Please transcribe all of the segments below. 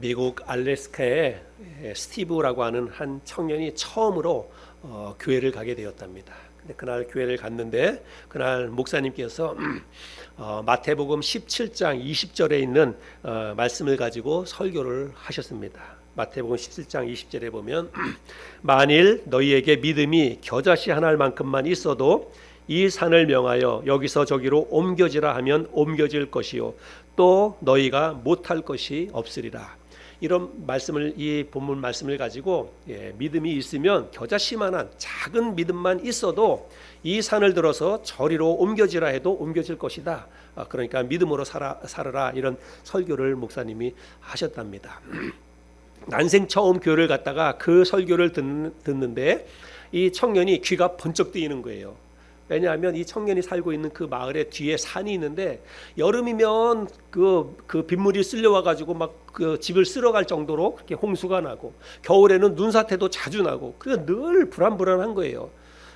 미국 알래스카에 스티브라고 하는 한 청년이 처음으로 교회를 가게 되었답니다. 근데 그날 교회를 갔는데 그날 목사님께서 마태복음 17장 20절에 있는 말씀을 가지고 설교를 하셨습니다. 마태복음 17장 20절에 보면 만일 너희에게 믿음이 겨자씨 한 알만큼만 있어도 이 산을 명하여 여기서 저기로 옮겨지라 하면 옮겨질 것이요 또 너희가 못할 것이 없으리라. 이런 말씀을, 이 본문 말씀을 가지고 믿음이 있으면 겨자씨만한 작은 믿음만 있어도 이 산을 들어서 저리로 옮겨지라 해도 옮겨질 것이다. 그러니까 믿음으로 살아라, 이런 설교를 목사님이 하셨답니다. 난생 처음 교회를 갔다가 그 설교를 듣는데 이 청년이 귀가 번쩍 뜨이는 거예요. 왜냐하면 이 청년이 살고 있는 그 마을에 뒤에 산이 있는데 여름이면 그 빗물이 쓸려와 가지고 막 그 집을 쓸어갈 정도로 그렇게 홍수가 나고 겨울에는 눈사태도 자주 나고 그래서 늘 불안불안한 거예요.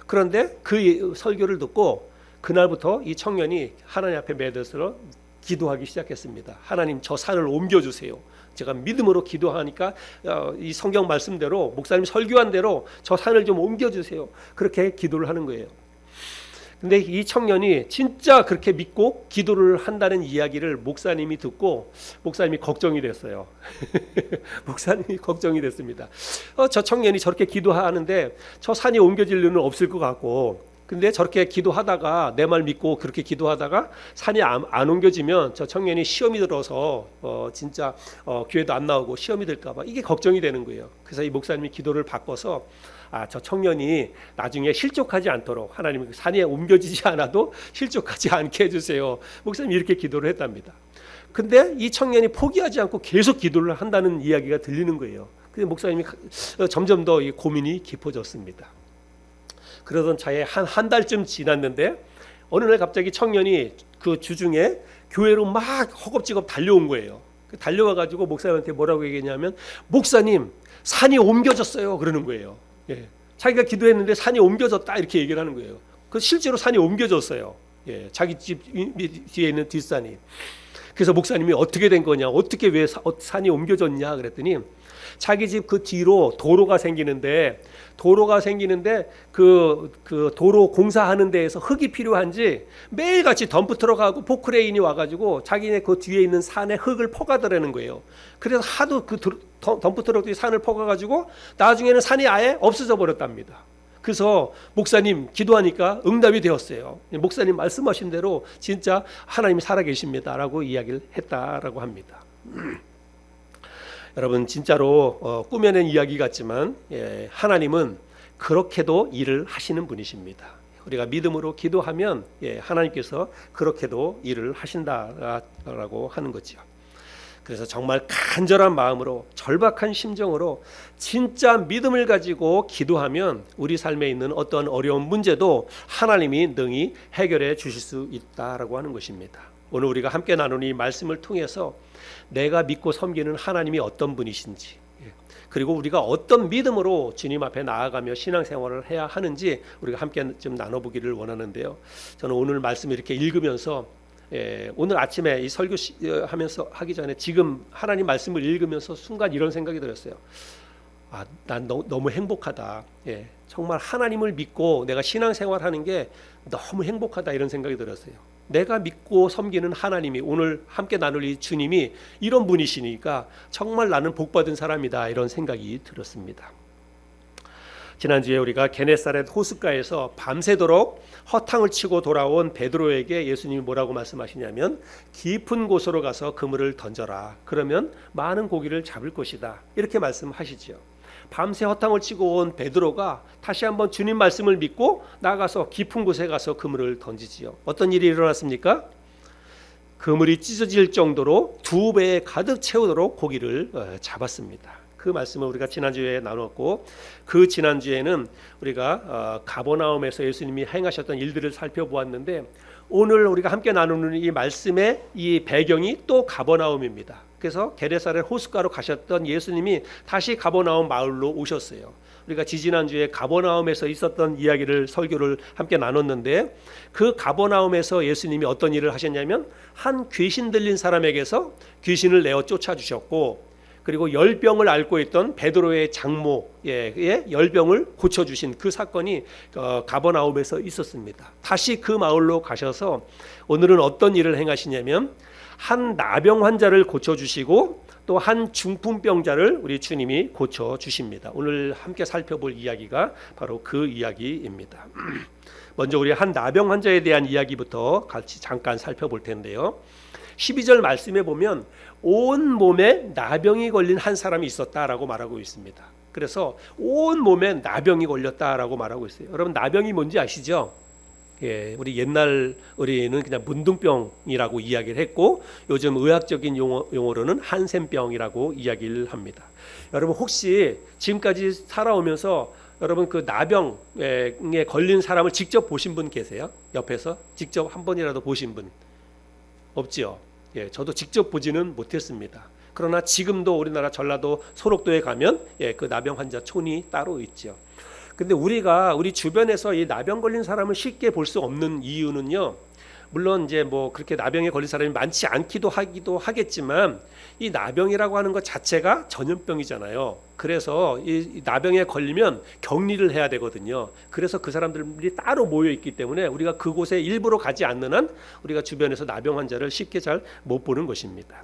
그런데 그 설교를 듣고 그날부터 이 청년이 하나님 앞에 매달려 기도하기 시작했습니다. 하나님, 저 산을 옮겨주세요. 제가 믿음으로 기도하니까 이 성경 말씀대로 목사님 설교한 대로 저 산을 좀 옮겨주세요. 그렇게 기도를 하는 거예요. 근데 이 청년이 진짜 그렇게 믿고 기도를 한다는 이야기를 목사님이 듣고 목사님이 걱정이 됐어요. 목사님이 걱정이 됐습니다. 저 청년이 저렇게 기도하는데 저 산이 옮겨질 일은 없을 것 같고, 근데 저렇게 기도하다가 내 말 믿고 그렇게 기도하다가 산이 안 옮겨지면 저 청년이 시험이 들어서 진짜 교회도 안 나오고 시험이 될까 봐 이게 걱정이 되는 거예요. 그래서 이 목사님이 기도를 바꿔서 저 청년이 나중에 실족하지 않도록 하나님 산에 옮겨지지 않아도 실족하지 않게 해주세요. 목사님이 이렇게 기도를 했답니다. 근데 이 청년이 포기하지 않고 계속 기도를 한다는 이야기가 들리는 거예요. 그래서 목사님이 점점 더 이 고민이 깊어졌습니다. 그러던 차에 한 달쯤 지났는데 어느 날 갑자기 청년이 그 주중에 교회로 막 허겁지겁 달려온 거예요. 달려와 가지고 목사님한테 뭐라고 얘기했냐면, 목사님, 산이 옮겨졌어요, 그러는 거예요. 자기가 기도했는데 산이 옮겨졌다, 이렇게 얘기를 하는 거예요. 그 실제로 산이 옮겨졌어요. 자기 집 뒤에 있는 뒷산이. 그래서 목사님이 어떻게 된 거냐, 어떻게 왜 산이 옮겨졌냐 그랬더니 자기 집 그 뒤로 도로가 생기는데 그 도로 공사하는 데에서 흙이 필요한지 매일같이 덤프트럭하고 포크레인이 와가지고 자기네 그 뒤에 있는 산에 흙을 퍼가더라는 거예요. 그래서 하도 그 덤프트럭들이 산을 퍼가가지고 나중에는 산이 아예 없어져 버렸답니다. 그래서 목사님 기도하니까 응답이 되었어요. 목사님 말씀하신 대로 진짜 하나님이 살아계십니다라고 이야기를 했다라고 합니다. 여러분, 진짜로 꾸며낸 이야기 같지만 하나님은 그렇게도 일을 하시는 분이십니다. 우리가 믿음으로 기도하면 하나님께서 그렇게도 일을 하신다라고 하는 거죠. 그래서 정말 간절한 마음으로 절박한 심정으로 진짜 믿음을 가지고 기도하면 우리 삶에 있는 어떤 어려운 문제도 하나님이 능히 해결해 주실 수 있다라고 하는 것입니다. 오늘 우리가 함께 나누는 이 말씀을 통해서 내가 믿고 섬기는 하나님이 어떤 분이신지, 그리고 우리가 어떤 믿음으로 주님 앞에 나아가며 신앙생활을 해야 하는지 우리가 함께 좀 나눠보기를 원하는데요. 저는 오늘 말씀 이렇게 읽으면서 오늘 아침에 이 설교 하면서 하기 전에 지금 하나님 말씀을 읽으면서 순간 이런 생각이 들었어요. 난 너무 행복하다. 정말 하나님을 믿고 내가 신앙생활하는 게 너무 행복하다, 이런 생각이 들었어요. 내가 믿고 섬기는 하나님이, 오늘 함께 나눌 이 주님이 이런 분이시니까 정말 나는 복받은 사람이다, 이런 생각이 들었습니다. 지난주에 우리가 게네사렛 호숫가에서 밤새도록 허탕을 치고 돌아온 베드로에게 예수님이 뭐라고 말씀하시냐면, 깊은 곳으로 가서 그물을 던져라, 그러면 많은 고기를 잡을 것이다, 이렇게 말씀하시죠. 밤새 허탕을 치고 온 베드로가 다시 한번 주님 말씀을 믿고 나가서 깊은 곳에 가서 그물을 던지지요. 어떤 일이 일어났습니까? 그물이 찢어질 정도로 2배에 가득 채우도록 고기를 잡았습니다. 그 말씀을 우리가 지난주에 나눴고, 그 지난주에는 우리가 가버나움에서 예수님이 행하셨던 일들을 살펴보았는데, 오늘 우리가 함께 나누는 이 말씀의 이 배경이 또 가버나움입니다. 그래서 게네사렛 호숫가로 가셨던 예수님이 다시 가버나움 마을로 오셨어요. 우리가 지지난주에 가버나움에서 있었던 이야기를, 설교를 함께 나눴는데, 그 가버나움에서 예수님이 어떤 일을 하셨냐면 한 귀신 들린 사람에게서 귀신을 내어 쫓아주셨고, 그리고 열병을 앓고 있던 베드로의 장모의 열병을 고쳐주신 그 사건이 가버나움에서 있었습니다. 다시 그 마을로 가셔서 오늘은 어떤 일을 행하시냐면 한 나병 환자를 고쳐주시고 또 한 중풍병자를 우리 주님이 고쳐주십니다. 오늘 함께 살펴볼 이야기가 바로 그 이야기입니다. 먼저 우리 한 나병 환자에 대한 이야기부터 같이 잠깐 살펴볼 텐데요. 12절 말씀에 보면 온 몸에 나병이 걸린 한 사람이 있었다라고 말하고 있습니다. 그래서 온 몸에 나병이 걸렸다라고 말하고 있어요. 여러분 나병이 뭔지 아시죠? 예, 우리 옛날 우리는 그냥 문둥병이라고 이야기를 했고 요즘 의학적인 용어로는 한센병이라고 이야기를 합니다. 여러분 혹시 지금까지 살아오면서 여러분 그 나병에 걸린 사람을 직접 보신 분 계세요? 옆에서 직접 한 번이라도 보신 분 없지요? 예, 저도 직접 보지는 못했습니다. 그러나 지금도 우리나라 전라도 소록도에 가면 그 나병 환자 촌이 따로 있죠. 근데 우리가 우리 주변에서 이 나병 걸린 사람을 쉽게 볼 수 없는 이유는요. 물론 이제 뭐 그렇게 나병에 걸린 사람이 많지 않기도 하겠지만 이 나병이라고 하는 것 자체가 전염병이잖아요. 그래서 이 나병에 걸리면 격리를 해야 되거든요. 그래서 그 사람들이 따로 모여 있기 때문에 우리가 그곳에 일부러 가지 않는 한 우리가 주변에서 나병 환자를 쉽게 잘 못 보는 것입니다.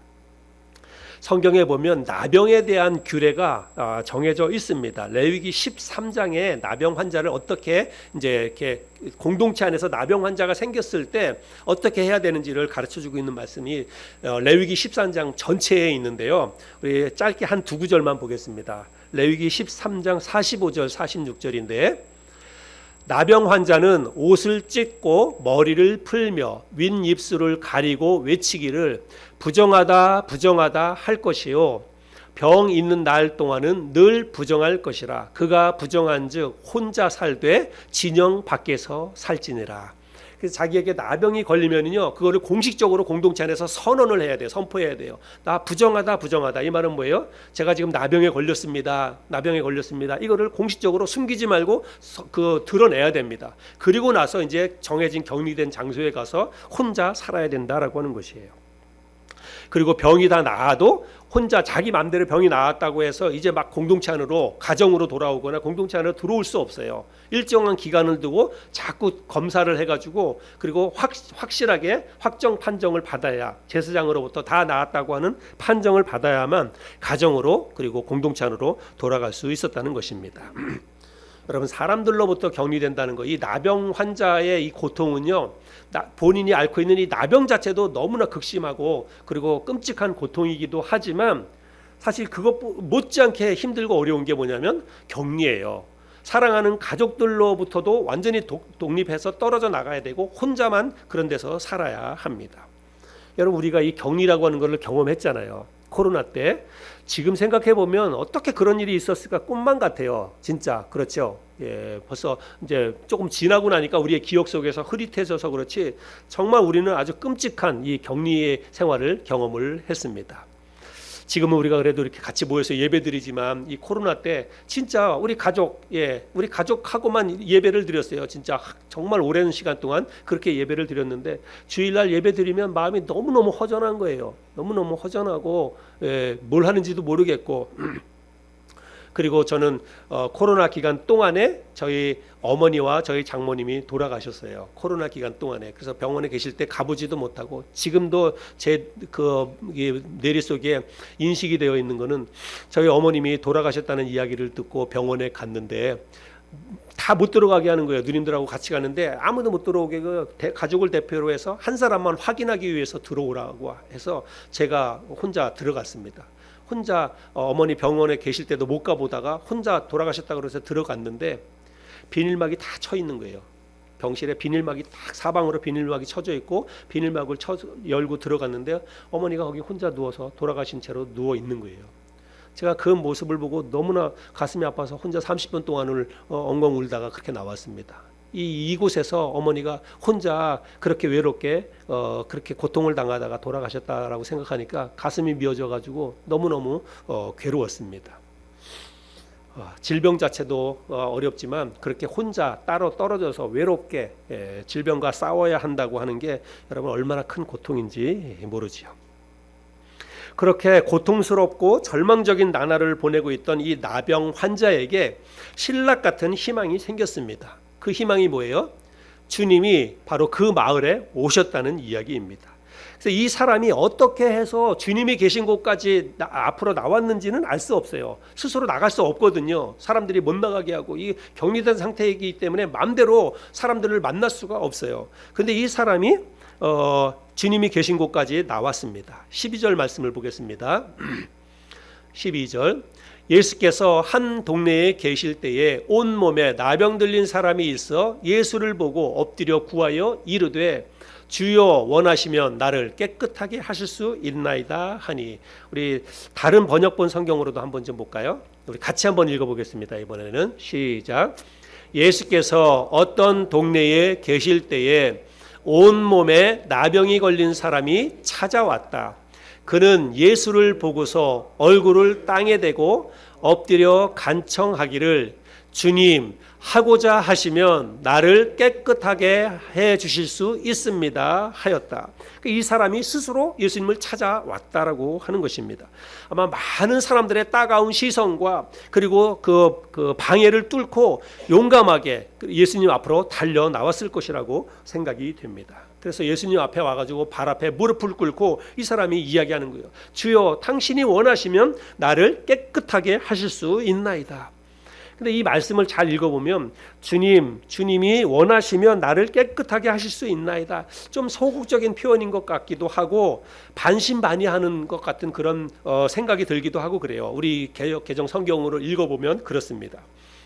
성경에 보면 나병에 대한 규례가 정해져 있습니다. 레위기 13장에 나병 환자를 어떻게 이제 이렇게 공동체 안에서 나병 환자가 생겼을 때 어떻게 해야 되는지를 가르쳐 주고 있는 말씀이 레위기 13장 전체에 있는데요. 우리 짧게 한 두 구절만 보겠습니다. 레위기 13장 45절 46절인데 나병 환자는 옷을 찢고 머리를 풀며 윗입술을 가리고 외치기를 부정하다 부정하다 할 것이요 병 있는 날 동안은 늘 부정할 것이라. 그가 부정한즉 혼자 살되 진영 밖에서 살지니라. 그래서 자기에게 나병이 걸리면요 그거를 공식적으로 공동체 안에서 선언을 해야 돼요. 선포해야 돼요. 나 부정하다 부정하다. 이 말은 뭐예요? 제가 지금 나병에 걸렸습니다. 나병에 걸렸습니다. 이거를 공식적으로 숨기지 말고 드러내야 됩니다. 그리고 나서 이제 정해진 격리된 장소에 가서 혼자 살아야 된다라고 하는 것이에요. 그리고 병이 다 나아도 혼자 자기 마음대로 병이 나았다고 해서 이제 막 공동체 안으로 가정으로 돌아오거나 공동체 안으로 들어올 수 없어요. 일정한 기간을 두고 자꾸 검사를 해가지고 그리고 확실하게 확정 판정을 받아야 제사장으로부터 다 나았다고 하는 판정을 받아야만 가정으로 그리고 공동체 안으로 돌아갈 수 있었다는 것입니다. 여러분 사람들로부터 격리된다는 거, 이 나병 환자의 이 고통은요 본인이 앓고 있는 이 나병 자체도 너무나 극심하고 그리고 끔찍한 고통이기도 하지만 사실 그것 못지않게 힘들고 어려운 게 뭐냐면 격리예요. 사랑하는 가족들로부터도 완전히 독립해서 떨어져 나가야 되고 혼자만 그런 데서 살아야 합니다. 여러분 우리가 이 격리라고 하는 것을 경험했잖아요. 코로나 때. 지금 생각해 보면 어떻게 그런 일이 있었을까 꿈만 같아요. 진짜 그렇죠. 예, 벌써 이제 조금 지나고 나니까 우리의 기억 속에서 흐릿해져서 그렇지 정말 우리는 아주 끔찍한 이 격리의 생활을 경험을 했습니다. 지금은 우리가 그래도 이렇게 같이 모여서 예배드리지만 이 코로나 때 진짜 우리 가족하고만 예배를 드렸어요. 진짜 정말 오랜 시간 동안 그렇게 예배를 드렸는데 주일날 예배드리면 마음이 너무너무 허전한 거예요. 너무너무 허전하고 뭘 하는지도 모르겠고 그리고 저는 코로나 기간 동안에 저희 어머니와 저희 장모님이 돌아가셨어요. 코로나 기간 동안에. 그래서 병원에 계실 때 가보지도 못하고 지금도 제 뇌리 속에 인식이 되어 있는 거는 저희 어머님이 돌아가셨다는 이야기를 듣고 병원에 갔는데 다 못 들어가게 하는 거예요. 누님들하고 같이 가는데 아무도 못 들어오게 가족을 대표로 해서 한 사람만 확인하기 위해서 들어오라고 해서 제가 혼자 들어갔습니다. 혼자 어머니 병원에 계실 때도 못 가보다가 혼자 돌아가셨다고 그래서 들어갔는데 비닐막이 다 쳐 있는 거예요. 병실에 비닐막이 딱 사방으로 비닐막이 쳐져 있고 비닐막을 열고 들어갔는데 어머니가 거기 혼자 누워서 돌아가신 채로 누워 있는 거예요. 제가 그 모습을 보고 너무나 가슴이 아파서 혼자 30분 동안을 엉엉 울다가 그렇게 나왔습니다. 이곳에서 어머니가 혼자 그렇게 외롭게 그렇게 고통을 당하다가 돌아가셨다라고 생각하니까 가슴이 미어져 가지고 너무너무 괴로웠습니다. 질병 자체도 어렵지만 그렇게 혼자 따로 떨어져서 외롭게 질병과 싸워야 한다고 하는 게 여러분 얼마나 큰 고통인지 모르지요. 그렇게 고통스럽고 절망적인 나날을 보내고 있던 이 나병 환자에게 신락 같은 희망이 생겼습니다. 그 희망이 뭐예요? 주님이 바로 그 마을에 오셨다는 이야기입니다. 그래서 이 사람이 어떻게 해서 주님이 계신 곳까지 앞으로 나왔는지는 알 수 없어요. 스스로 나갈 수 없거든요. 사람들이 못 나가게 하고 이 격리된 상태이기 때문에 마음대로 사람들을 만날 수가 없어요. 근데 이 사람이 주님이 계신 곳까지 나왔습니다. 12절 말씀을 보겠습니다. 12절 예수께서 한 동네에 계실 때에 온몸에 나병 들린 사람이 있어 예수를 보고 엎드려 구하여 이르되 주여 원하시면 나를 깨끗하게 하실 수 있나이다 하니, 우리 다른 번역본 성경으로도 한번 좀 볼까요? 우리 같이 한번 읽어보겠습니다. 이번에는 시작. 예수께서 어떤 동네에 계실 때에 온몸에 나병이 걸린 사람이 찾아왔다. 그는 예수를 보고서 얼굴을 땅에 대고 엎드려 간청하기를 주님, 하고자 하시면 나를 깨끗하게 해 주실 수 있습니다 하였다. 이 사람이 스스로 예수님을 찾아왔다라고 하는 것입니다. 아마 많은 사람들의 따가운 시선과 그리고 그 방해를 뚫고 용감하게 예수님 앞으로 달려 나왔을 것이라고 생각이 됩니다. 그래서 예수님 앞에 와가지고 발 앞에 무릎을 꿇고 이 사람이 이야기하는 거예요. 주여, 당신이 원하시면 나를 깨끗하게 하실 수 있나이다. 근데 이 말씀을 잘 읽어보면 주님이 원하시면 나를 깨끗하게 하실 수 있나이다. 좀 소극적인 표현인 것 같기도 하고 반신반의하는 것 같은 그런 생각이 들기도 하고 그래요. 우리 개역 개정 성경으로 읽어보면 그렇습니다.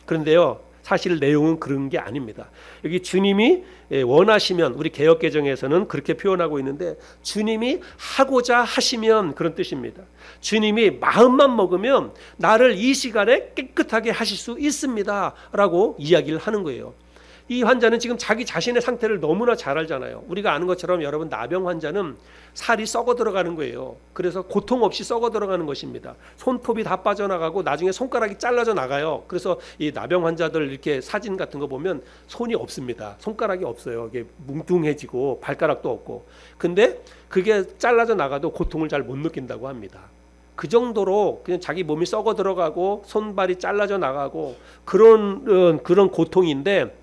그런데요, 사실 내용은 그런 게 아닙니다. 여기 주님이 원하시면, 우리 개역 개정에서는 그렇게 표현하고 있는데 주님이 하고자 하시면 그런 뜻입니다. 주님이 마음만 먹으면 나를 이 시간에 깨끗하게 하실 수 있습니다 라고 이야기를 하는 거예요. 이 환자는 지금 자기 자신의 상태를 너무나 잘 알잖아요. 우리가 아는 것처럼 여러분, 나병 환자는 살이 썩어 들어가는 거예요. 그래서 고통 없이 썩어 들어가는 것입니다. 손톱이 다 빠져나가고 나중에 손가락이 잘라져 나가요. 그래서 이 나병 환자들 이렇게 사진 같은 거 보면 손이 없습니다. 손가락이 없어요. 이게 뭉뚱해지고 발가락도 없고. 근데 그게 잘라져 나가도 고통을 잘 못 느낀다고 합니다. 그 정도로 그냥 자기 몸이 썩어 들어가고 손발이 잘라져 나가고 그런 고통인데,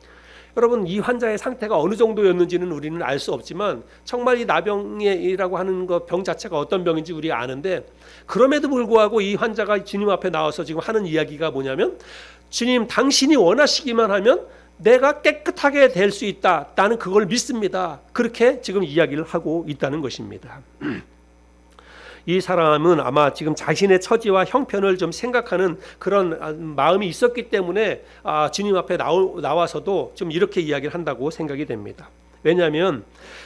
여러분, 이 환자의 상태가 어느 정도였는지는 우리는 알 수 없지만 정말 이 나병이라고 하는 병 자체가 어떤 병인지 우리가 아는데, 그럼에도 불구하고 이 환자가 주님 앞에 나와서 지금 하는 이야기가 뭐냐면, 주님, 당신이 원하시기만 하면 내가 깨끗하게 될 수 있다. 나는 그걸 믿습니다. 그렇게 지금 이야기를 하고 있다는 것입니다. 이 사람은 아마 지금 자신의 처지와 형편을 좀 생각하는 그런 마음이 있었기 때문에 주님 앞에 나와서도 좀 이렇게 이야기를 한다고 생각이 됩니다. 왜냐하면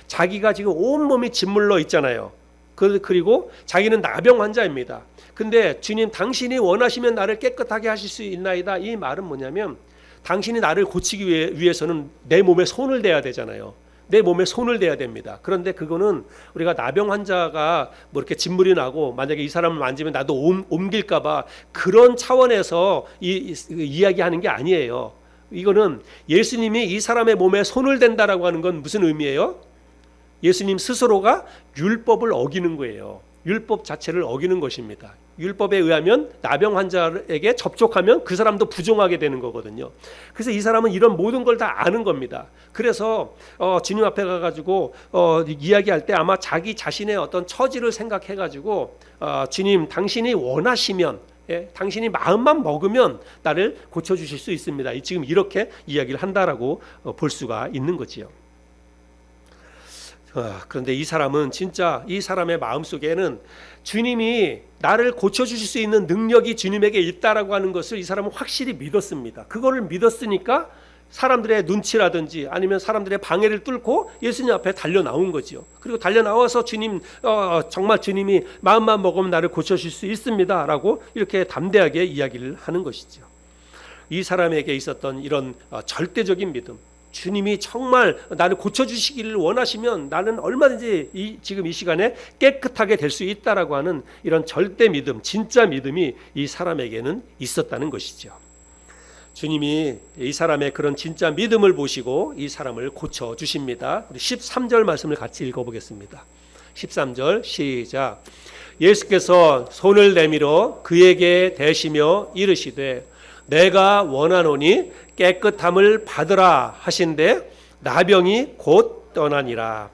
자기가 지금 온몸이 짓물러 있잖아요. 그리고 자기는 나병 환자입니다. 근데 주님, 당신이 원하시면 나를 깨끗하게 하실 수 있나이다. 이 말은 뭐냐면, 당신이 나를 고치기 위해서는 내 몸에 손을 대야 되잖아요. 내 몸에 손을 대야 됩니다. 그런데 그거는 우리가 나병 환자가 뭐 이렇게 진물이 나고 만약에 이 사람을 만지면 나도 옮길까봐 그런 차원에서 이야기하는 게 아니에요. 이거는 예수님이 이 사람의 몸에 손을 댄다라고 하는 건 무슨 의미예요? 예수님 스스로가 율법을 어기는 거예요. 율법 자체를 어기는 것입니다. 율법에 의하면 나병 환자에게 접촉하면 그 사람도 부종하게 되는 거거든요. 그래서 이 사람은 이런 모든 걸 다 아는 겁니다. 그래서 주님 앞에 가가지고 이야기할 때 아마 자기 자신의 어떤 처지를 생각해가지고 주님, 당신이 원하시면, 당신이 마음만 먹으면 나를 고쳐주실 수 있습니다. 지금 이렇게 이야기를 한다라고 볼 수가 있는 거지요. 그런데 이 사람은 진짜, 이 사람의 마음속에는 주님이 나를 고쳐주실 수 있는 능력이 주님에게 있다라고 하는 것을 이 사람은 확실히 믿었습니다. 그거를 믿었으니까 사람들의 눈치라든지 아니면 사람들의 방해를 뚫고 예수님 앞에 달려 나온 거죠. 그리고 달려 나와서 주님, 정말 주님이 마음만 먹으면 나를 고쳐주실 수 있습니다 라고 이렇게 담대하게 이야기를 하는 것이죠. 이 사람에게 있었던 이런 절대적인 믿음, 주님이 정말 나를 고쳐주시기를 원하시면 나는 얼마든지 지금 이 시간에 깨끗하게 될 수 있다라고 하는 이런 절대 믿음, 진짜 믿음이 이 사람에게는 있었다는 것이죠. 주님이 이 사람의 그런 진짜 믿음을 보시고 이 사람을 고쳐 주십니다. 우리 13절 말씀을 같이 읽어보겠습니다. 13절 시작. 예수께서 손을 내밀어 그에게 대시며 이르시되 내가 원하노니 깨끗함을 받으라 하신대 나병이 곧 떠나니라.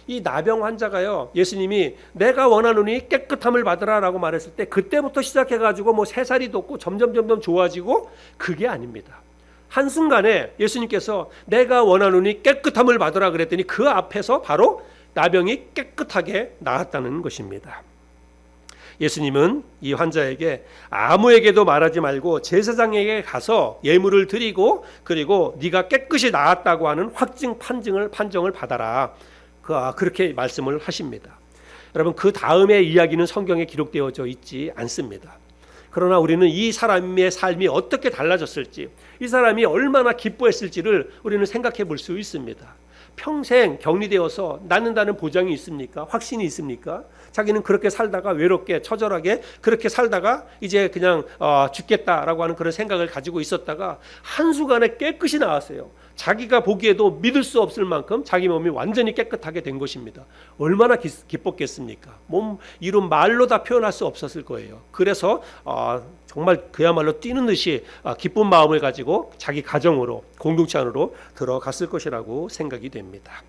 이 나병 환자가요, 예수님이 내가 원하노니 깨끗함을 받으라라고 말했을 때 그때부터 시작해가지고 뭐 3살이 돋고 점점 좋아지고 그게 아닙니다. 한순간에 예수님께서 내가 원하노니 깨끗함을 받으라 그랬더니 그 앞에서 바로 나병이 깨끗하게 나았다는 것입니다. 예수님은 이 환자에게 아무에게도 말하지 말고 제사장에게 가서 예물을 드리고 그리고 네가 깨끗이 나았다고 하는 확증 판정을 받아라. 그렇게 말씀을 하십니다. 여러분, 그 다음의 이야기는 성경에 기록되어져 있지 않습니다. 그러나 우리는 이 사람의 삶이 어떻게 달라졌을지, 이 사람이 얼마나 기뻐했을지를 우리는 생각해 볼 수 있습니다. 평생 격리되어서 낫는다는 보장이 있습니까? 확신이 있습니까? 자기는 그렇게 살다가 외롭게 처절하게 그렇게 살다가 이제 그냥 죽겠다라고 하는 그런 생각을 가지고 있었다가 한순간에 깨끗이 나왔어요. 자기가 보기에도 믿을 수 없을 만큼 자기 몸이 완전히 깨끗하게 된 것입니다. 얼마나 기뻤겠습니까? 이런 말로 다 표현할 수 없었을 거예요. 그래서 정말 그야말로 뛰는 듯이 기쁜 마음을 가지고 자기 가정으로, 공동체 안으로 들어갔을 것이라고 생각이 됩니다.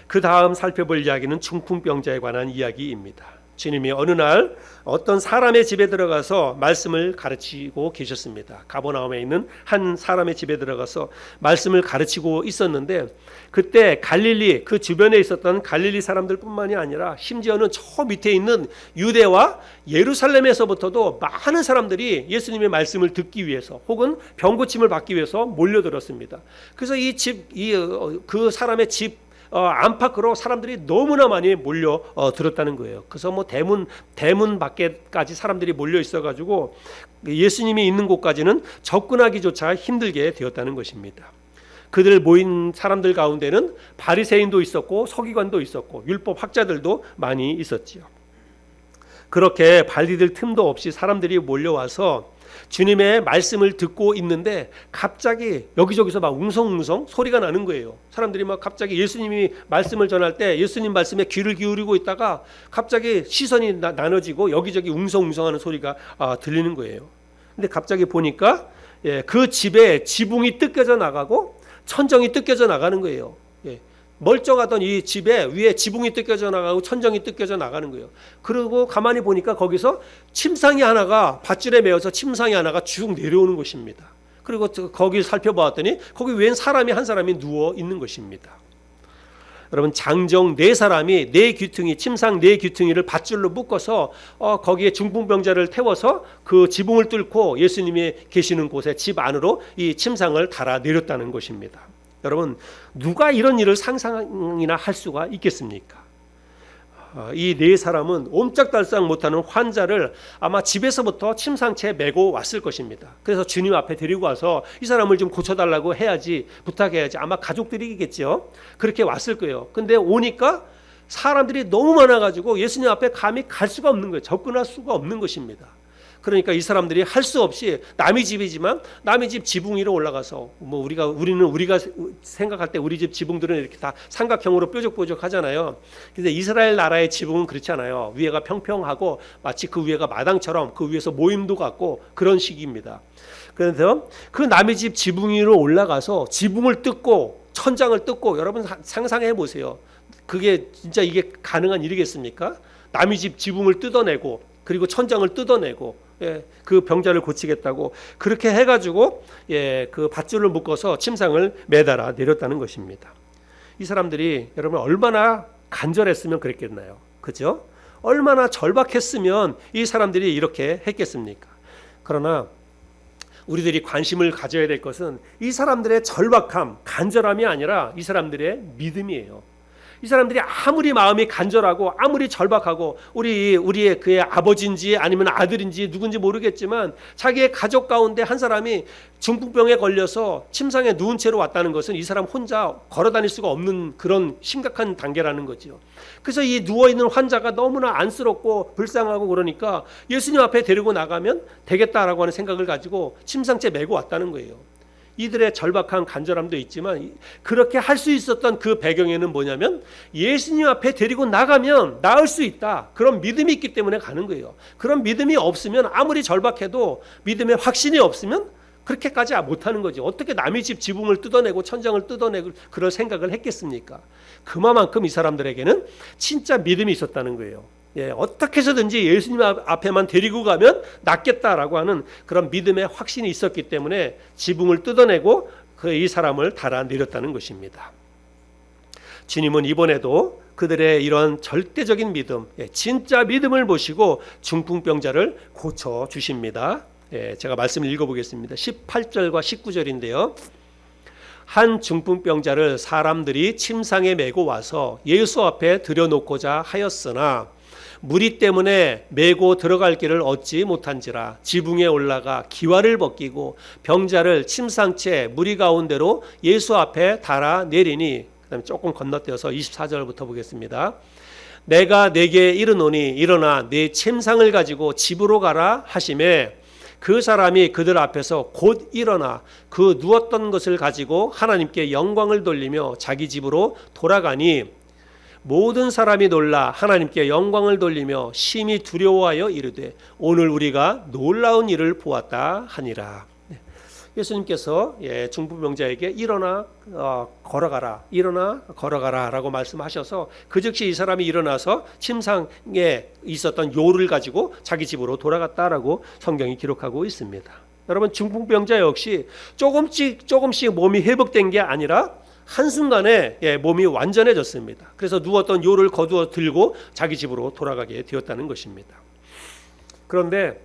그 다음 살펴볼 이야기는 중풍병자에 관한 이야기입니다. 주님이 어느 날 어떤 사람의 집에 들어가서 말씀을 가르치고 계셨습니다. 가버나움에 있는 한 사람의 집에 들어가서 말씀을 가르치고 있었는데 그때 갈릴리, 그 주변에 있었던 갈릴리 사람들뿐만이 아니라 심지어는 저 밑에 있는 유대와 예루살렘에서부터도 많은 사람들이 예수님의 말씀을 듣기 위해서 혹은 병고침을 받기 위해서 몰려들었습니다. 그래서 그 사람의 집 안팎으로 사람들이 너무나 많이 몰려 들었다는 거예요. 그래서 뭐 대문 밖에까지 사람들이 몰려 있어가지고 예수님이 있는 곳까지는 접근하기조차 힘들게 되었다는 것입니다. 그들 모인 사람들 가운데는 바리새인도 있었고 서기관도 있었고 율법 학자들도 많이 있었지요. 그렇게 발디딜 틈도 없이 사람들이 몰려와서 주님의 말씀을 듣고 있는데 갑자기 여기저기서 막 웅성웅성 소리가 나는 거예요. 사람들이 막 갑자기 예수님이 말씀을 전할 때 예수님 말씀에 귀를 기울이고 있다가 갑자기 시선이 나눠지고 여기저기 웅성웅성하는 소리가 들리는 거예요. 근데 갑자기 보니까 그 집에 지붕이 뜯겨져 나가고 천정이 뜯겨져 나가는 거예요. 멀쩡하던 이 집에 위에 지붕이 뜯겨져 나가고 천정이 뜯겨져 나가는 거예요. 그리고 가만히 보니까 거기서 침상이 하나가 밧줄에 매어서 침상이 하나가 쭉 내려오는 것입니다. 그리고 거기를 살펴보았더니 거기 웬 사람이 한 사람이 누워 있는 것입니다. 여러분, 장정 4사람이 침상 4귀퉁이를 밧줄로 묶어서 거기에 중풍병자를 태워서 그 지붕을 뚫고 예수님이 계시는 곳에 집 안으로 이 침상을 달아 내렸다는 것입니다. 여러분, 누가 이런 일을 상상이나 할 수가 있겠습니까? 이 4사람은 옴짝달싹 못하는 환자를 아마 집에서부터 침상채에 메고 왔을 것입니다. 그래서 주님 앞에 데리고 와서 이 사람을 좀 고쳐달라고 해야지, 부탁해야지, 아마 가족들이겠죠. 그렇게 왔을 거예요. 근데 오니까 사람들이 너무 많아가지고 예수님 앞에 감히 갈 수가 없는 거예요. 접근할 수가 없는 것입니다. 그러니까 이 사람들이 할 수 없이 남의 집이지만 남의 집 지붕 위로 올라가서 뭐 우리가 생각할 때 우리 집 지붕들은 이렇게 다 삼각형으로 뾰족뾰족하잖아요. 근데 이스라엘 나라의 지붕은 그렇지 않아요. 위에가 평평하고 마치 그 위에가 마당처럼 그 위에서 모임도 같고 그런 식입니다. 그래서 그 남의 집 지붕 위로 올라가서 지붕을 뜯고 천장을 뜯고, 여러분 상상해 보세요. 그게 진짜 이게 가능한 일이겠습니까? 남의 집 지붕을 뜯어내고 그리고 천장을 뜯어내고 그 병자를 고치겠다고 그렇게 해가지고 그 밧줄을 묶어서 침상을 매달아 내렸다는 것입니다. 이 사람들이 여러분 얼마나 간절했으면 그랬겠나요? 그죠? 얼마나 절박했으면 이 사람들이 이렇게 했겠습니까? 그러나 우리들이 관심을 가져야 될 것은 이 사람들의 절박함, 간절함이 아니라 이 사람들의 믿음이에요. 이 사람들이 아무리 마음이 간절하고 아무리 절박하고 우리의 그의 아버지인지 아니면 아들인지 누군지 모르겠지만 자기의 가족 가운데 한 사람이 중풍병에 걸려서 침상에 누운 채로 왔다는 것은 이 사람 혼자 걸어 다닐 수가 없는 그런 심각한 단계라는 거죠. 그래서 이 누워있는 환자가 너무나 안쓰럽고 불쌍하고 그러니까 예수님 앞에 데리고 나가면 되겠다라고 하는 생각을 가지고 침상째 메고 왔다는 거예요. 이들의 절박한 간절함도 있지만 그렇게 할 수 있었던 그 배경에는 뭐냐면 예수님 앞에 데리고 나가면 나을 수 있다. 그런 믿음이 있기 때문에 가는 거예요. 그런 믿음이 없으면 아무리 절박해도 믿음의 확신이 없으면 그렇게까지 못하는 거죠. 어떻게 남의 집 지붕을 뜯어내고 천장을 뜯어내고 그럴 생각을 했겠습니까? 그만큼 이 사람들에게는 진짜 믿음이 있었다는 거예요. 어떻게 해서든지 예수님 앞에만 데리고 가면 낫겠다라고 하는 그런 믿음의 확신이 있었기 때문에 지붕을 뜯어내고 이 사람을 달아내렸다는 것입니다. 주님은 이번에도 그들의 이런 절대적인 믿음, 진짜 믿음을 보시고 중풍병자를 고쳐주십니다. 제가 말씀을 읽어보겠습니다. 18절과 19절인데요. 한 중풍병자를 사람들이 침상에 메고 와서 예수 앞에 들여놓고자 하였으나 무리 때문에 메고 들어갈 길을 얻지 못한지라 지붕에 올라가 기와를 벗기고 병자를 침상채 무리 가운데로 예수 앞에 달아내리니, 그다음에 조금 건너뛰어서 24절부터 보겠습니다. 내가 네게 이르노니 일어나 네 침상을 가지고 집으로 가라 하시매 그 사람이 그들 앞에서 곧 일어나 그 누웠던 것을 가지고 하나님께 영광을 돌리며 자기 집으로 돌아가니 모든 사람이 놀라 하나님께 영광을 돌리며 심히 두려워하여 이르되 오늘 우리가 놀라운 일을 보았다 하니라. 예수님께서 중풍병자에게 일어나 걸어가라, 일어나 걸어가라 라고 말씀하셔서 그 즉시 이 사람이 일어나서 침상에 있었던 요를 가지고 자기 집으로 돌아갔다라고 성경이 기록하고 있습니다. 여러분, 중풍병자 역시 조금씩 몸이 회복된 게 아니라 한순간에 몸이 완전해졌습니다. 그래서 누웠던 요를 거두어 들고 자기 집으로 돌아가게 되었다는 것입니다. 그런데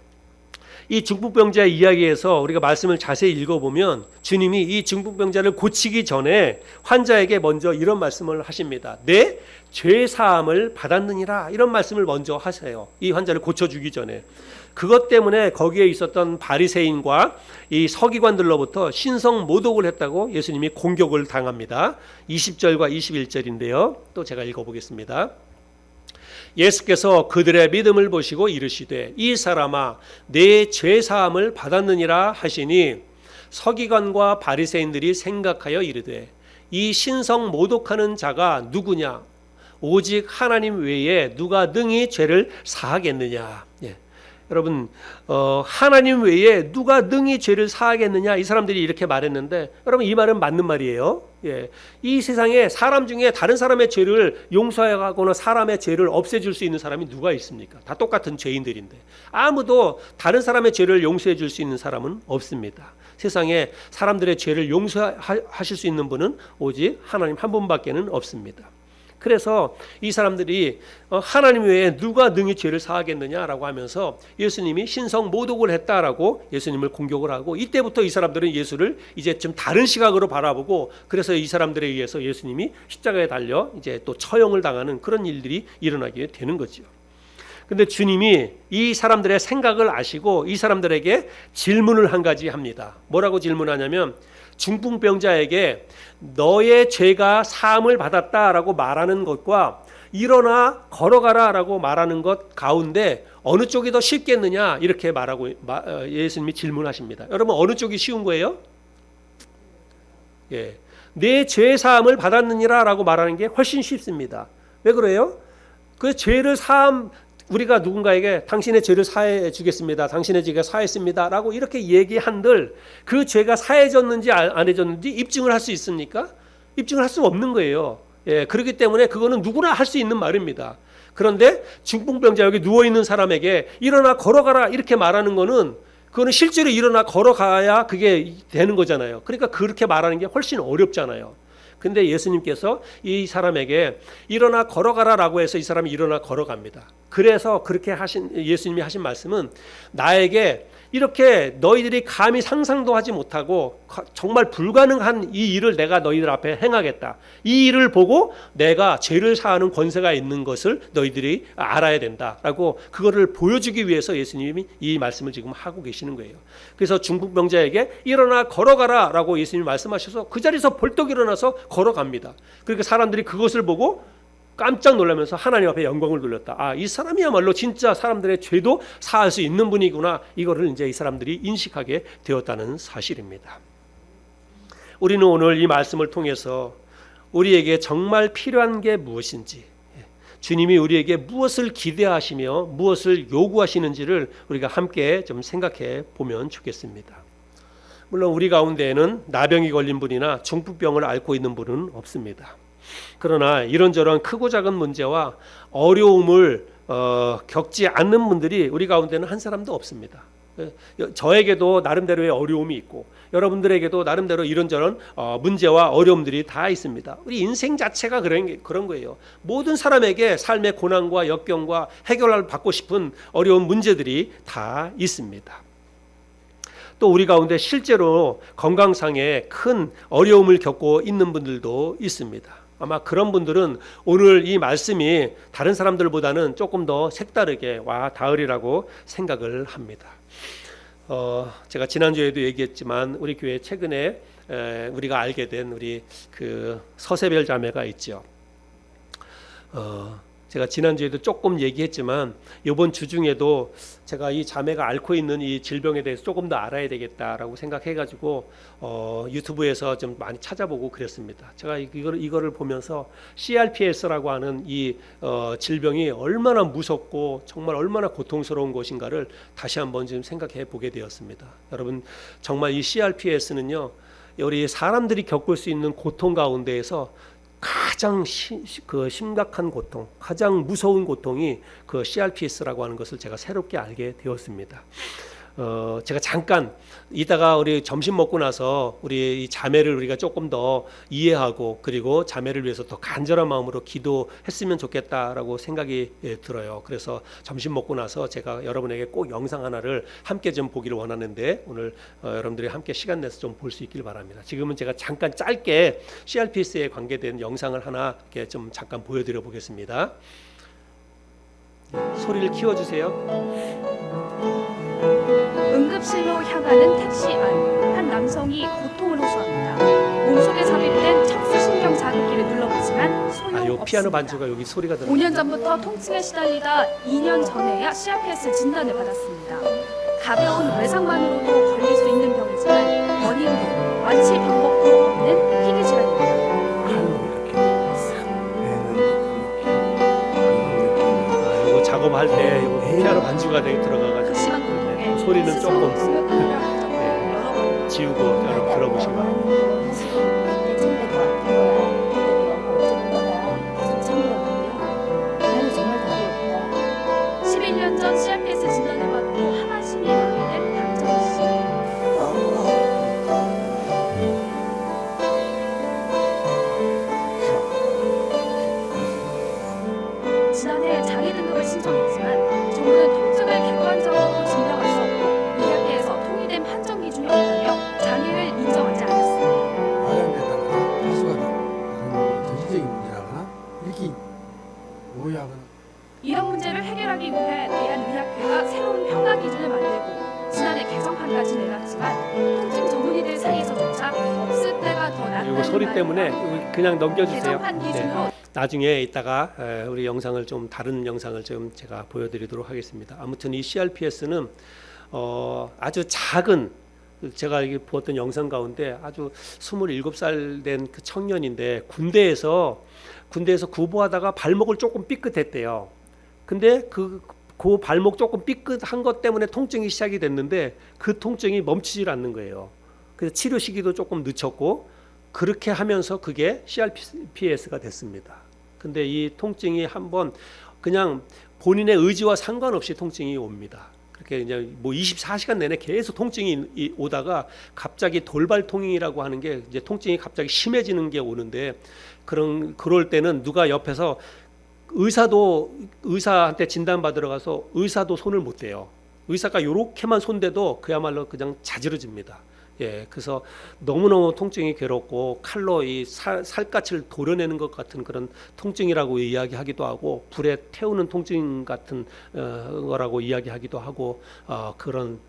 이 중풍병자의 이야기에서 우리가 말씀을 자세히 읽어보면 주님이 이 중풍병자를 고치기 전에 환자에게 먼저 이런 말씀을 하십니다. 내 죄사함을 받았느니라, 이런 말씀을 먼저 하세요. 이 환자를 고쳐주기 전에. 그것 때문에 거기에 있었던 바리새인과 이 서기관들로부터 신성 모독을 했다고 예수님이 공격을 당합니다. 20절과 21절인데요. 또 제가 읽어보겠습니다. 예수께서 그들의 믿음을 보시고 이르시되 이 사람아 내 죄사함을 받았느니라 하시니 서기관과 바리새인들이 생각하여 이르되 이 신성 모독하는 자가 누구냐? 오직 하나님 외에 누가 능히 죄를 사하겠느냐? 여러분, 하나님 외에 누가 능히 죄를 사하겠느냐? 이 사람들이 이렇게 말했는데 여러분, 이 말은 맞는 말이에요. 이 세상에 사람 중에 다른 사람의 죄를 용서하거나 사람의 죄를 없애줄 수 있는 사람이 누가 있습니까? 다 똑같은 죄인들인데 아무도 다른 사람의 죄를 용서해 줄 수 있는 사람은 없습니다. 세상에 사람들의 죄를 용서하실 수 있는 분은 오직 하나님 한 분밖에는 없습니다. 그래서 이 사람들이 하나님 외에 누가 능히 죄를 사하겠느냐라고 하면서 예수님이 신성 모독을 했다라고 예수님을 공격을 하고, 이때부터 이 사람들은 예수를 이제 좀 다른 시각으로 바라보고, 그래서 이 사람들에 의해서 예수님이 십자가에 달려 이제 또 처형을 당하는 그런 일들이 일어나게 되는 거죠. 근데 주님이 이 사람들의 생각을 아시고 이 사람들에게 질문을 한 가지 합니다. 뭐라고 질문하냐면 중풍병자에게 너의 죄가 사함을 받았다라고 말하는 것과 일어나 걸어가라라고 말하는 것 가운데 어느 쪽이 더 쉽겠느냐, 이렇게 말하고 예수님이 질문하십니다. 여러분, 어느 쪽이 쉬운 거예요? 내 죄 사함을 받았느니라라고 말하는 게 훨씬 쉽습니다. 왜 그래요? 그 죄를 사함, 우리가 누군가에게 당신의 죄를 사해 주겠습니다, 당신의 죄가 사했습니다 라고 이렇게 얘기한들 그 죄가 사해졌는지 안 해졌는지 입증을 할 수 있습니까? 입증을 할 수 없는 거예요. 그렇기 때문에 그거는 누구나 할 수 있는 말입니다. 그런데 중풍병자 여기 누워있는 사람에게 일어나 걸어가라 이렇게 말하는 거는, 그거는 실제로 일어나 걸어가야 그게 되는 거잖아요. 그러니까 그렇게 말하는 게 훨씬 어렵잖아요. 근데 예수님께서 이 사람에게 일어나 걸어가라라고 해서 이 사람이 일어나 걸어갑니다. 그래서 그렇게 예수님이 하신 말씀은 나에게 이렇게 너희들이 감히 상상도 하지 못하고 정말 불가능한 이 일을 내가 너희들 앞에 행하겠다. 이 일을 보고 내가 죄를 사하는 권세가 있는 것을 너희들이 알아야 된다라고 그거를 보여주기 위해서 예수님이 이 말씀을 지금 하고 계시는 거예요. 그래서 중풍병자에게 일어나 걸어가라 라고 예수님이 말씀하셔서 그 자리에서 벌떡 일어나서 걸어갑니다. 그러니까 사람들이 그것을 보고 깜짝 놀라면서 하나님 앞에 영광을 돌렸다. 아, 이 사람이야말로 진짜 사람들의 죄도 사할 수 있는 분이구나. 이거를 이제 이 사람들이 인식하게 되었다는 사실입니다. 우리는 오늘 이 말씀을 통해서 우리에게 정말 필요한 게 무엇인지, 주님이 우리에게 무엇을 기대하시며 무엇을 요구하시는지를 우리가 함께 좀 생각해 보면 좋겠습니다. 물론 우리 가운데에는 나병이 걸린 분이나 중풍병을 앓고 있는 분은 없습니다. 그러나 이런저런 크고 작은 문제와 어려움을 겪지 않는 분들이 우리 가운데는 한 사람도 없습니다. 저에게도 나름대로의 어려움이 있고 여러분들에게도 나름대로 이런저런 문제와 어려움들이 다 있습니다. 우리 인생 자체가 그런 거예요. 모든 사람에게 삶의 고난과 역경과 해결을 받고 싶은 어려운 문제들이 다 있습니다. 또 우리 가운데 실제로 건강상에 큰 어려움을 겪고 있는 분들도 있습니다. 아마 그런 분들은 오늘 이 말씀이 다른 사람들보다는 조금 더 색다르게 와 닿으리라고 생각을 합니다. 제가 지난주에도 얘기했지만 우리 교회 최근에 우리가 알게 된 우리 그 서세별 자매가 있죠. 제가 지난주에도 조금 얘기했지만 이번 주 중에도 제가 이 자매가 앓고 있는 이 질병에 대해서 조금 더 알아야 되겠다라고 생각해가지고 유튜브에서 좀 많이 찾아보고 그랬습니다. 제가 이거를 보면서 CRPS라고 하는 이 질병이 얼마나 무섭고 정말 얼마나 고통스러운 것인가를 다시 한번 좀 생각해 보게 되었습니다. 여러분 정말 이 CRPS는요 우리 사람들이 겪을 수 있는 고통 가운데에서 가장 심각한 고통, 가장 무서운 고통이 그 CRPS라고 하는 것을 제가 새롭게 알게 되었습니다. 제가 잠깐 이따가 우리 점심 먹고 나서 우리 이 자매를 우리가 조금 더 이해하고 그리고 자매를 위해서 더 간절한 마음으로 기도했으면 좋겠다라고 생각이 들어요. 그래서 점심 먹고 나서 제가 여러분에게 꼭 영상 하나를 함께 좀 보기를 원하는데 오늘 여러분들이 함께 시간 내서 좀 볼 수 있길 바랍니다. 지금은 제가 잠깐 짧게 CRPS에 관계된 영상을 하나 이렇게 좀 잠깐 보여드려 보겠습니다. 소리를 키워주세요. 응급실로 향하는 택시 안 한 남성이 고통을 호소합니다. 몸속에 삽입된 척수신경 자극기를 눌러보지만 소용없습니다. 피아노 반주가 여기 소리가 들어요. 5년 전부터 통증에 시달리다 2년 전에야 CRPS 진단을 받았습니다. 가벼운 외상만으로도 걸릴 수 있는 병이지만 원인도 완치 방법도 없는 희귀 질환입니다. 이거 작업할 때 피아노 반주가 되게 들어가가지고 심한 고통에 소리는 조금 스스로 지우고 여러분 들어보시기 바랍니다. 11년 전 CRPS 진단을 받고 하반신이 마비된 박정희 씨. 지난해 장애 등급을 신청했지만 정부는 통증을 객관적으로 증명할 수 없고 의학계에서 통일된 판정 기준이 없다며 장애를 인정하지 않았습니다. 마약에다가 다수가 정신적인 문제라거나 이렇게 오해하거나 이런 문제를 해결하기 위해 대한의학회가 새로운 평가 기준을 만들고 지난해 개정판까지 내놨지만 통증 전문의들 사이에서조차 없을 때가 더 낫다는 이거 소리 때문에 그냥 넘겨주세요. 개정판 기준으로 나중에 이따가 우리 영상을 좀 다른 영상을 좀 제가 보여드리도록 하겠습니다. 아무튼 이 CRPS는 아주 작은 제가 보았던 영상 가운데 아주 27살 된 그 청년인데 군대에서 구보하다가 발목을 조금 삐끗했대요. 근데 그 발목 조금 삐끗한 것 때문에 통증이 시작이 됐는데 그 통증이 멈추질 않는 거예요. 그래서 치료 시기도 조금 늦췄고 그렇게 하면서 그게 CRPS가 됐습니다. 근데 이 통증이 한번 그냥 본인의 의지와 상관없이 통증이 옵니다. 그렇게 이제 뭐 24시간 내내 계속 통증이 오다가 갑자기 돌발통이라고 하는 게 이제 통증이 갑자기 심해지는 게 오는데 그럴 때는 누가 옆에서 의사한테 진단 받으러 가서 의사도 손을 못 대요. 의사가 요렇게만 손대도 그야말로 그냥 자지러집니다. 예, 그래서 너무너무 통증이 괴롭고 칼로 이 살갗을 도려내는 것 같은 그런 통증이라고 이야기하기도 하고 불에 태우는 통증 같은 거라고 이야기하기도 하고 그런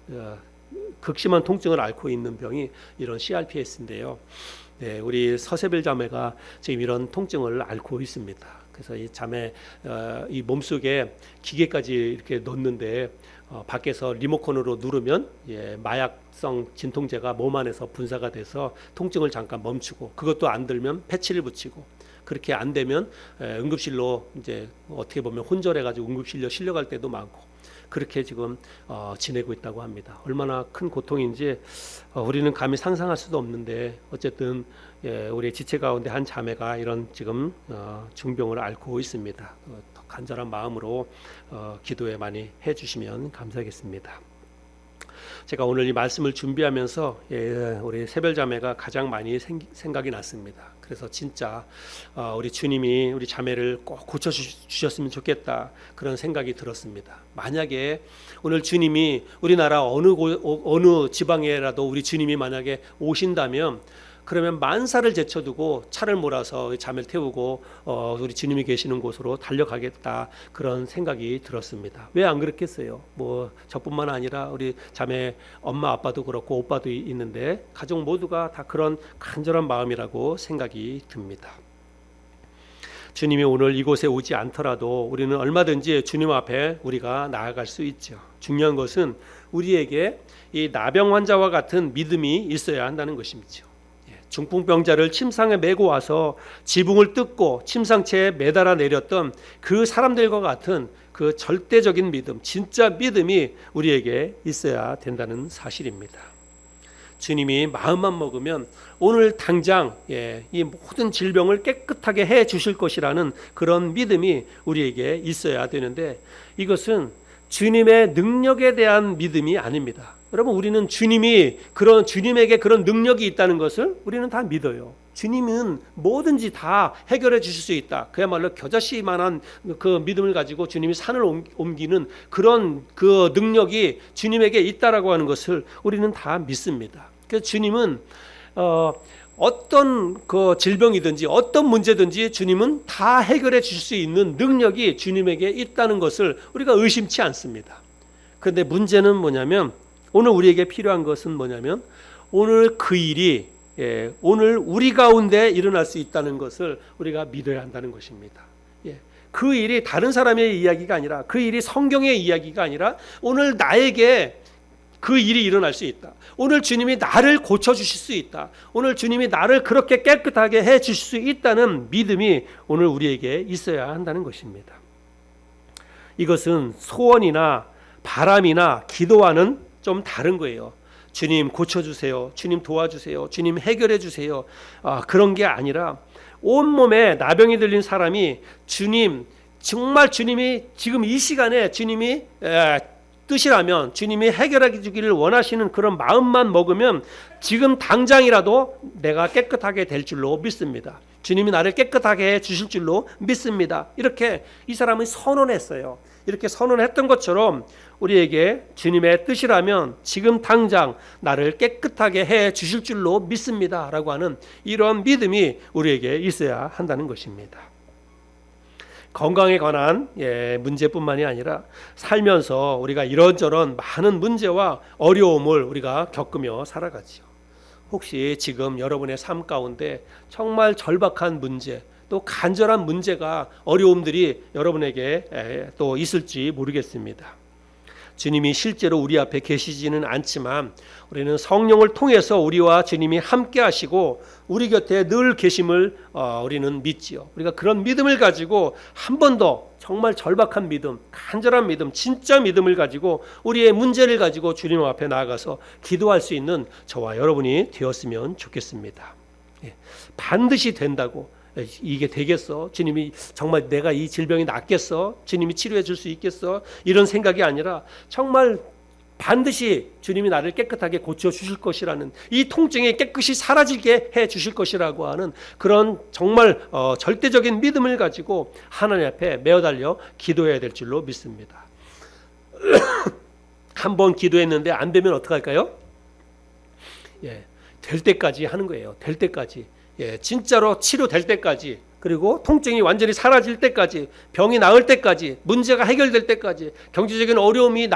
극심한 통증을 앓고 있는 병이 이런 CRPS인데요. 네, 우리 서세별 자매가 지금 이런 통증을 앓고 있습니다. 그래서 이 자매 이 몸속에 기계까지 이렇게 넣는데 밖에서 리모컨으로 누르면 마약성 진통제가 몸 안에서 분사가 돼서 통증을 잠깐 멈추고 그것도 안 들면 패치를 붙이고 그렇게 안 되면 응급실로 이제 어떻게 보면 혼절해가지고 응급실로 실려갈 때도 많고 그렇게 지금 지내고 있다고 합니다. 얼마나 큰 고통인지 우리는 감히 상상할 수도 없는데 어쨌든 우리 지체 가운데 한 자매가 이런 지금 중병을 앓고 있습니다. 더 간절한 마음으로 기도에 많이 해주시면 감사하겠습니다. 제가 오늘 이 말씀을 준비하면서 우리 새별자매가 가장 많이 생각이 났습니다. 그래서 진짜 우리 주님이 우리 자매를 꼭 고쳐주셨으면 좋겠다 그런 생각이 들었습니다. 만약에 오늘 주님이 우리나라 어느 지방에라도 우리 주님이 만약에 오신다면 그러면 만사를 제쳐두고 차를 몰아서 자매를 태우고 우리 주님이 계시는 곳으로 달려가겠다 그런 생각이 들었습니다. 왜 안 그렇겠어요? 뭐 저뿐만 아니라 우리 자매 엄마 아빠도 그렇고 오빠도 있는데 가족 모두가 다 그런 간절한 마음이라고 생각이 듭니다. 주님이 오늘 이곳에 오지 않더라도 우리는 얼마든지 주님 앞에 우리가 나아갈 수 있죠. 중요한 것은 우리에게 이 나병 환자와 같은 믿음이 있어야 한다는 것이죠. 중풍병자를 침상에 메고 와서 지붕을 뜯고 침상체에 매달아 내렸던 그 사람들과 같은 그 절대적인 믿음, 진짜 믿음이 우리에게 있어야 된다는 사실입니다. 주님이 마음만 먹으면 오늘 당장 이 모든 질병을 깨끗하게 해 주실 것이라는 그런 믿음이 우리에게 있어야 되는데 이것은 주님의 능력에 대한 믿음이 아닙니다. 여러분 우리는 주님에게 그런 능력이 있다는 것을 우리는 다 믿어요. 주님은 뭐든지 다 해결해 주실 수 있다. 그야말로 겨자씨만한 그 믿음을 가지고 주님이 산을 옮기는 그런 그 능력이 주님에게 있다라고 하는 것을 우리는 다 믿습니다. 그래서 주님은 어떤 그 질병이든지 어떤 문제든지 주님은 다 해결해 주실 수 있는 능력이 주님에게 있다는 것을 우리가 의심치 않습니다. 그런데 문제는 뭐냐면 오늘 우리에게 필요한 것은 뭐냐면 오늘 그 일이 오늘 우리 가운데 일어날 수 있다는 것을 우리가 믿어야 한다는 것입니다. 그 일이 다른 사람의 이야기가 아니라 그 일이 성경의 이야기가 아니라 오늘 나에게 그 일이 일어날 수 있다. 오늘 주님이 나를 고쳐주실 수 있다. 오늘 주님이 나를 그렇게 깨끗하게 해주실 수 있다는 믿음이 오늘 우리에게 있어야 한다는 것입니다. 이것은 소원이나 바람이나 기도와는 좀 다른 거예요. 주님 고쳐주세요. 주님 도와주세요. 주님 해결해 주세요. 그런 게 아니라 온몸에 나병이 들린 사람이 정말 주님이 지금 이 시간에 주님이 뜻이라면 주님이 해결해 주기를 원하시는 그런 마음만 먹으면 지금 당장이라도 내가 깨끗하게 될 줄로 믿습니다. 주님이 나를 깨끗하게 해 주실 줄로 믿습니다. 이렇게 이 사람이 선언했어요. 이렇게 선언했던 것처럼 우리에게 주님의 뜻이라면 지금 당장 나를 깨끗하게 해 주실 줄로 믿습니다 라고 하는 이런 믿음이 우리에게 있어야 한다는 것입니다. 건강에 관한 문제뿐만이 아니라 살면서 우리가 이런저런 많은 문제와 어려움을 우리가 겪으며 살아가죠. 혹시 지금 여러분의 삶 가운데 정말 절박한 문제 또 간절한 문제가 어려움들이 여러분에게 또 있을지 모르겠습니다. 주님이 실제로 우리 앞에 계시지는 않지만 우리는 성령을 통해서 우리와 주님이 함께 하시고 우리 곁에 늘 계심을 우리는 믿지요. 우리가 그런 믿음을 가지고 한 번 더 정말 절박한 믿음, 간절한 믿음, 진짜 믿음을 가지고 우리의 문제를 가지고 주님 앞에 나아가서 기도할 수 있는 저와 여러분이 되었으면 좋겠습니다. 반드시 된다고 이게 되겠어? 주님이 정말 내가 이 질병이 낫겠어? 주님이 치료해 줄 수 있겠어? 이런 생각이 아니라 정말 반드시 주님이 나를 깨끗하게 고쳐 주실 것이라는 이 통증이 깨끗이 사라지게 해 주실 것이라고 하는 그런 정말 절대적인 믿음을 가지고 하나님 앞에 매어 달려 기도해야 될 줄로 믿습니다. 한번 기도했는데 안 되면 어떡할까요? 예, 될 때까지 하는 거예요. 될 때까지. 예, 진짜로 치료될 때까지. 그리고 통증이 완전히 사라질 때까지, 병이 나을 때까지, 문제가 해결될 때까지, 경제적인 어려움이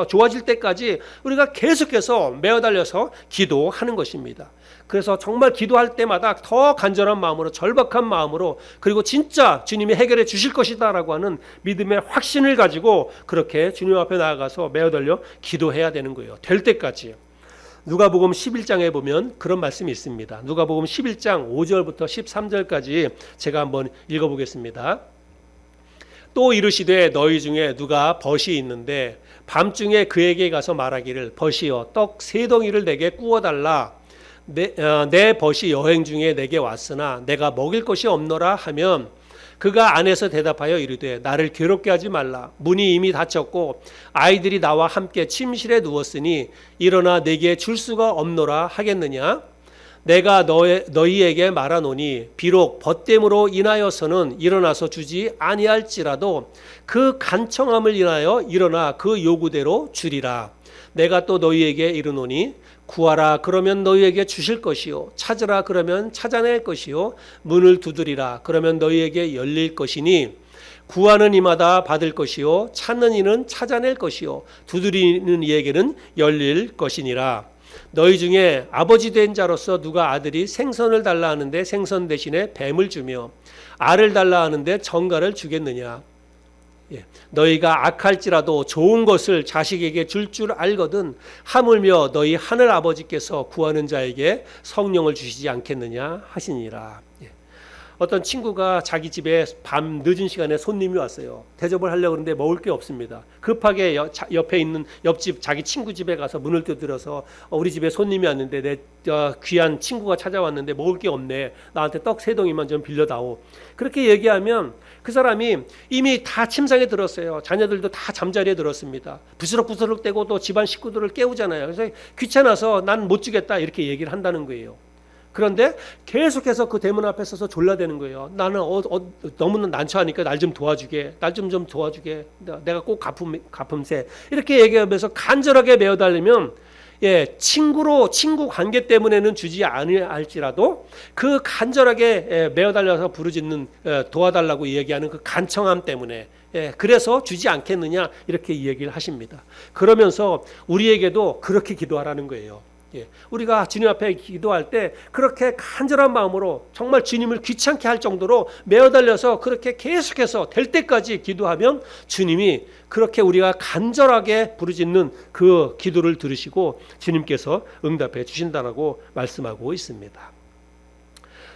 좋아질 때까지 우리가 계속해서 매어달려서 기도하는 것입니다. 그래서 정말 기도할 때마다 더 간절한 마음으로, 절박한 마음으로, 그리고 진짜 주님이 해결해 주실 것이다라고 하는 믿음의 확신을 가지고 그렇게 주님 앞에 나아가서 매어달려 기도해야 되는 거예요. 될 때까지. 누가복음 11장에 보면 그런 말씀이 있습니다. 누가복음 11장 5절부터 13절까지 제가 한번 읽어보겠습니다. 또 이르시되 너희 중에 누가 벗이 있는데 밤중에 그에게 가서 말하기를 벗이여 떡 3덩이를 내게 구워달라. 내 벗이 여행 중에 내게 왔으나 내가 먹일 것이 없노라 하면 그가 안에서 대답하여 이르되 나를 괴롭게 하지 말라. 문이 이미 닫혔고 아이들이 나와 함께 침실에 누웠으니 일어나 내게 줄 수가 없노라 하겠느냐. 내가 너희에게 말하노니 비록 벗됨으로 인하여서는 일어나서 주지 아니할지라도 그 간청함을 인하여 일어나 그 요구대로 주리라. 내가 또 너희에게 이르노니 구하라 그러면 너희에게 주실 것이요 찾으라 그러면 찾아낼 것이요 문을 두드리라 그러면 너희에게 열릴 것이니 구하는 이마다 받을 것이요 찾는 이는 찾아낼 것이요 두드리는 이에게는 열릴 것이니라. 너희 중에 아버지 된 자로서 누가 아들이 생선을 달라 하는데 생선 대신에 뱀을 주며 알을 달라 하는데 정갈을 주겠느냐. 너희가 악할지라도 좋은 것을 자식에게 줄 줄 알거든 하물며 너희 하늘 아버지께서 구하는 자에게 성령을 주시지 않겠느냐 하시니라. 어떤 친구가 자기 집에 밤 늦은 시간에 손님이 왔어요. 대접을 하려고 그러는데 먹을 게 없습니다. 급하게 옆에 있는 옆집 자기 친구 집에 가서 문을 두드려서 우리 집에 손님이 왔는데 내 귀한 친구가 찾아왔는데 먹을 게 없네. 나한테 떡 3덩이만 좀 빌려다오. 그렇게 얘기하면 그 사람이 이미 다 침상에 들었어요. 자녀들도 다 잠자리에 들었습니다. 부스럭부스럭 대고 또 집안 식구들을 깨우잖아요. 그래서 귀찮아서 난 못 주겠다 이렇게 얘기를 한다는 거예요. 그런데 계속해서 그 대문 앞에 서서 졸라대는 거예요. 나는 너무 난처하니까 날 좀 도와주게. 날 좀 도와주게. 내가 꼭 갚음세. 이렇게 얘기하면서 간절하게 매어달리면 친구 관계 때문에는 주지 아니할지라도 그 간절하게 매어달려서 부르짖는 도와달라고 얘기하는 그 간청함 때문에 그래서 주지 않겠느냐 이렇게 얘기를 하십니다. 그러면서 우리에게도 그렇게 기도하라는 거예요. 우리가 주님 앞에 기도할 때 그렇게 간절한 마음으로 정말 주님을 귀찮게 할 정도로 매어달려서 그렇게 계속해서 될 때까지 기도하면 주님이 그렇게 우리가 간절하게 부르짖는 그 기도를 들으시고 주님께서 응답해 주신다라고 말씀하고 있습니다.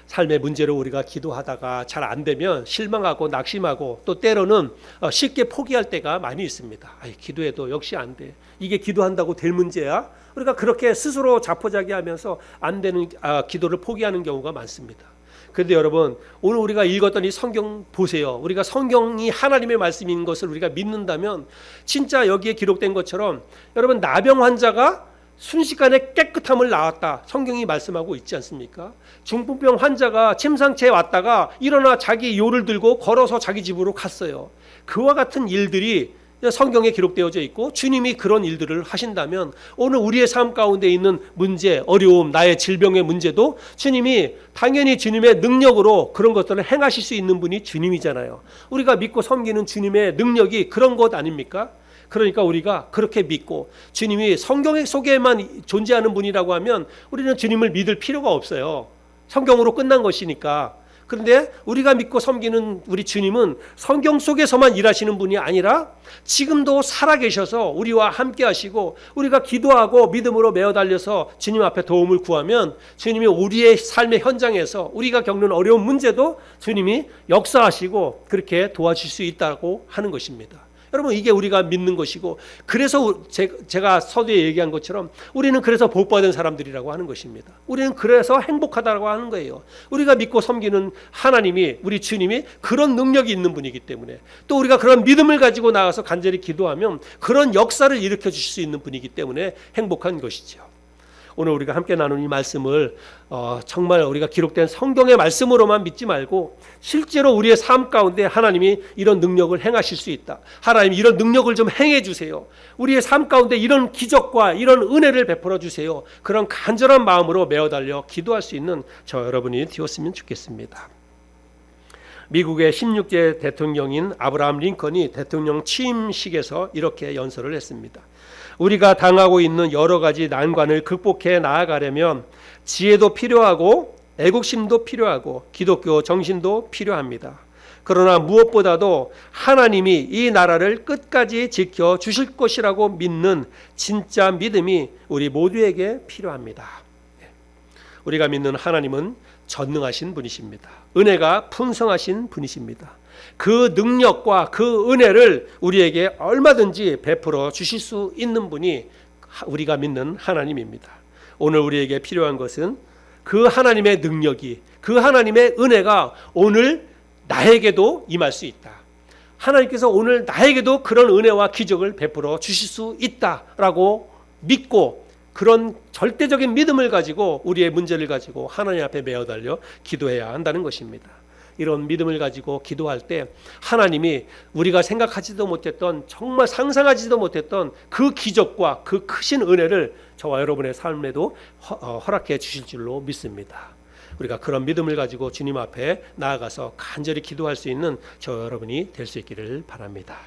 삶의 문제로 우리가 기도하다가 잘 안 되면 실망하고 낙심하고 또 때로는 쉽게 포기할 때가 많이 있습니다. 기도해도 역시 안 돼. 이게 기도한다고 될 문제야? 우리가 그렇게 스스로 자포자기하면서 안 되는 기도를 포기하는 경우가 많습니다. 그런데 여러분 오늘 우리가 읽었던 이 성경 보세요. 우리가 성경이 하나님의 말씀인 것을 우리가 믿는다면 진짜 여기에 기록된 것처럼 여러분 나병 환자가 순식간에 깨끗함을 낳았다. 성경이 말씀하고 있지 않습니까? 중풍병 환자가 침상체에 왔다가 일어나 자기 요를 들고 걸어서 자기 집으로 갔어요. 그와 같은 일들이 성경에 기록되어져 있고 주님이 그런 일들을 하신다면 오늘 우리의 삶 가운데 있는 문제, 어려움, 나의 질병의 문제도 주님이 당연히 주님의 능력으로 그런 것들을 행하실 수 있는 분이 주님이잖아요. 우리가 믿고 섬기는 주님의 능력이 그런 것 아닙니까? 그러니까 우리가 그렇게 믿고 주님이 성경 속에만 존재하는 분이라고 하면 우리는 주님을 믿을 필요가 없어요. 성경으로 끝난 것이니까. 그런데 우리가 믿고 섬기는 우리 주님은 성경 속에서만 일하시는 분이 아니라 지금도 살아계셔서 우리와 함께 하시고 우리가 기도하고 믿음으로 매어달려서 주님 앞에 도움을 구하면 주님이 우리의 삶의 현장에서 우리가 겪는 어려운 문제도 주님이 역사하시고 그렇게 도와줄 수 있다고 하는 것입니다. 여러분 이게 우리가 믿는 것이고 그래서 제가 서두에 얘기한 것처럼 우리는 그래서 복받은 사람들이라고 하는 것입니다. 우리는 그래서 행복하다고 하는 거예요. 우리가 믿고 섬기는 하나님이 우리 주님이 그런 능력이 있는 분이기 때문에 또 우리가 그런 믿음을 가지고 나가서 간절히 기도하면 그런 역사를 일으켜 주실 수 있는 분이기 때문에 행복한 것이죠. 오늘 우리가 함께 나눈 이 말씀을 정말 우리가 기록된 성경의 말씀으로만 믿지 말고 실제로 우리의 삶 가운데 하나님이 이런 능력을 행하실 수 있다. 하나님 이런 능력을 좀 행해 주세요. 우리의 삶 가운데 이런 기적과 이런 은혜를 베풀어 주세요. 그런 간절한 마음으로 메어달려 기도할 수 있는 저 여러분이 되었으면 좋겠습니다. 미국의 16대 대통령인 아브라함 링컨이 대통령 취임식에서 이렇게 연설을 했습니다. 우리가 당하고 있는 여러 가지 난관을 극복해 나아가려면 지혜도 필요하고 애국심도 필요하고 기독교 정신도 필요합니다. 그러나 무엇보다도 하나님이 이 나라를 끝까지 지켜 주실 것이라고 믿는 진짜 믿음이 우리 모두에게 필요합니다. 우리가 믿는 하나님은 전능하신 분이십니다. 은혜가 풍성하신 분이십니다. 그 능력과 그 은혜를 우리에게 얼마든지 베풀어 주실 수 있는 분이 우리가 믿는 하나님입니다. 오늘 우리에게 필요한 것은 그 하나님의 능력이, 그 하나님의 은혜가 오늘 나에게도 임할 수 있다. 하나님께서 오늘 나에게도 그런 은혜와 기적을 베풀어 주실 수 있다라고 믿고 그런 절대적인 믿음을 가지고 우리의 문제를 가지고 하나님 앞에 메어달려 기도해야 한다는 것입니다. 이런 믿음을 가지고 기도할 때 하나님이 우리가 생각하지도 못했던 정말 상상하지도 못했던 그 기적과 그 크신 은혜를 저와 여러분의 삶에도 허락해 주실 줄로 믿습니다. 우리가 그런 믿음을 가지고 주님 앞에 나아가서 간절히 기도할 수 있는 저 여러분이 될 수 있기를 바랍니다.